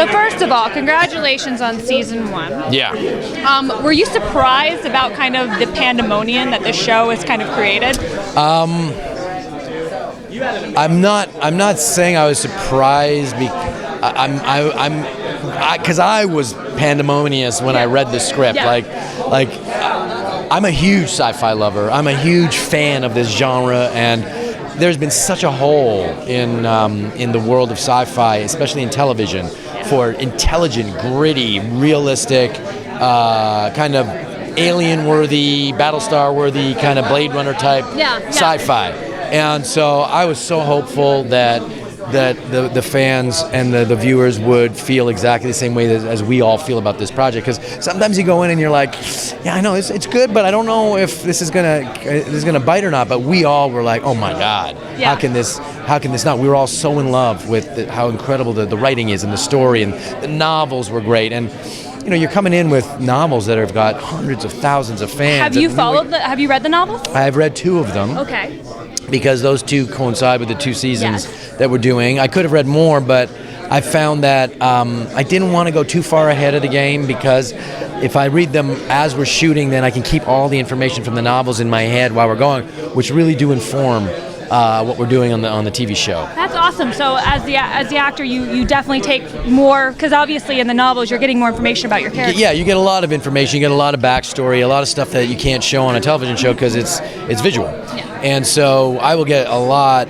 So first of all, congratulations on season 1. Yeah. Were you surprised about kind of the pandemonium that the show has kind of created? I'm not saying I was surprised. Because I was pandemonious when I read the script. Yeah. Like I'm a huge sci-fi lover. I'm a huge fan of this genre, and there's been such a hole in the world of sci-fi, especially in television, for intelligent, gritty, realistic, kind of alien-worthy, Battlestar-worthy, kind of Blade Runner type sci-fi. And so I was so hopeful that the fans and the viewers would feel exactly the same way as we all feel about this project. Because sometimes you go in and you're like, yeah, I know it's good, but I don't know if this is gonna bite or not. But we all were like, oh my God, how can this not? We were all so in love with how incredible the writing is and the story, and the novels were great. And you know, you're coming in with novels that have got hundreds of thousands of fans. Have you read the novels? I've read 2 of them. Okay. Because those 2 coincide with the 2 seasons that we're doing. I could have read more, but I found that I didn't want to go too far ahead of the game, because if I read them as we're shooting, then I can keep all the information from the novels in my head while we're going, which really do inform what we're doing on the TV show. That's awesome. So as the actor, you definitely take more, because obviously in the novels you're getting more information about your character. Yeah, you get a lot of information, you get a lot of backstory, a lot of stuff that you can't show on a television show because it's visual. Yeah. And so I will get a lot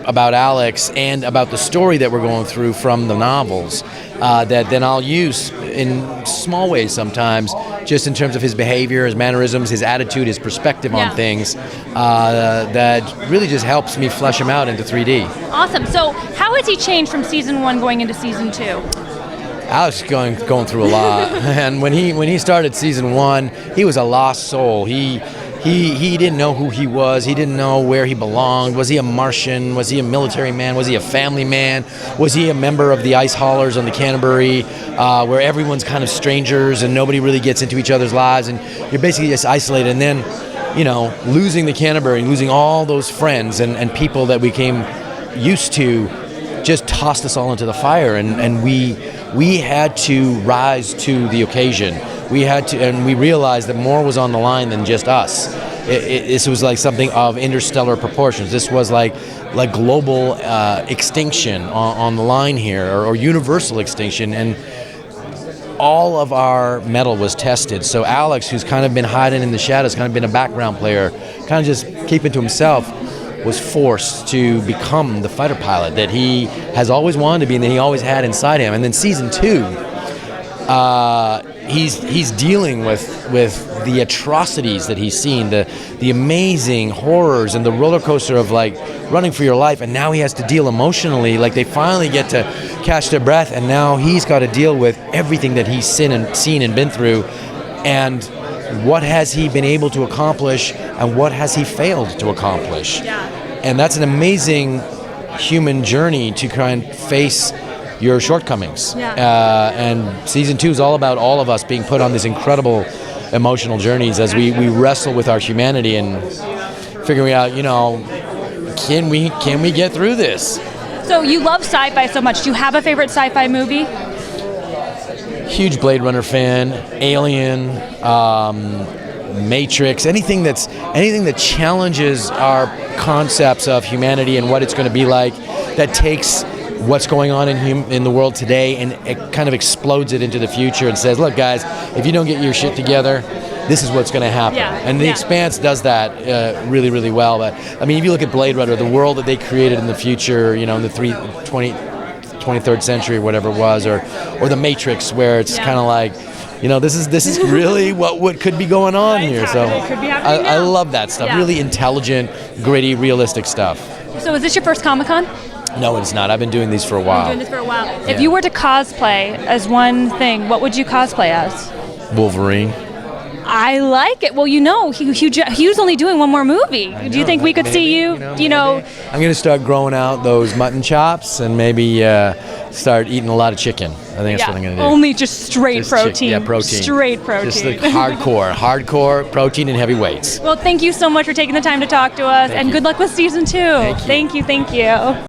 about Alex and about the story that we're going through from the novels that then I'll use in small ways sometimes, just in terms of his behavior, his mannerisms, his attitude, his perspective on things, that really just helps me flesh him out into 3D. Awesome. So how has he changed from season 1 going into season 2? Alex is going through a lot. And when he started season 1, he was a lost soul. He didn't know who he was. He didn't know where he belonged. Was he a Martian? Was he a military man? Was he a family man? Was he a member of the ice haulers on the Canterbury, where everyone's kind of strangers and nobody really gets into each other's lives, and you're basically just isolated? And then, you know, losing the Canterbury, losing all those friends and people that we came used to, just tossed us all into the fire, and we had to rise to the occasion. We had to, and we realized that more was on the line than just us. This was like something of interstellar proportions. This was like global extinction on the line here, or universal extinction, and all of our metal was tested. So Alex, who's kind of been hiding in the shadows, kind of been a background player, kind of just keeping to himself, was forced to become the fighter pilot that he has always wanted to be and that he always had inside him. And then season 2, he's dealing with the atrocities that he's seen, the amazing horrors and the roller coaster of like running for your life, and now he has to deal emotionally. Like, they finally get to catch their breath, and now he's got to deal with everything that he's seen and been through, and what has he been able to accomplish and what has he failed to accomplish. And that's an amazing human journey to try and face your shortcomings. And season 2 is all about all of us being put on these incredible emotional journeys as we wrestle with our humanity and figuring out, you know, can we get through this? So you love sci-fi so much. Do you have a favorite sci-fi movie? Huge Blade Runner fan, Alien, Matrix, anything that challenges our concepts of humanity and what it's going to be like, that takes what's going on in the world today and it kind of explodes it into the future and says, look guys, if you don't get your shit together, this is what's going to happen. And the Expanse does that really, really well. But I mean, if you look at Blade Runner, the world that they created in the future, you know, in the 23rd century or whatever it was, or the Matrix, where it's kind of like, you know, this is really what could be going on here. So I love that stuff. Really intelligent, gritty, realistic stuff. So is this your first Comic-Con? No, it's not. I've been doing these for a while. If you were to cosplay as one thing, what would you cosplay as? Wolverine. I like it. Well, you know, he was only doing one more movie. Do you think we could see you, you know? I'm going to start growing out those mutton chops and maybe start eating a lot of chicken. I think that's what I'm going to do. Only just straight protein. Protein. Straight protein. Just like hardcore protein and heavy weights. Well, thank you so much for taking the time to talk to us, and good luck with season 2. Thank you. Thank you.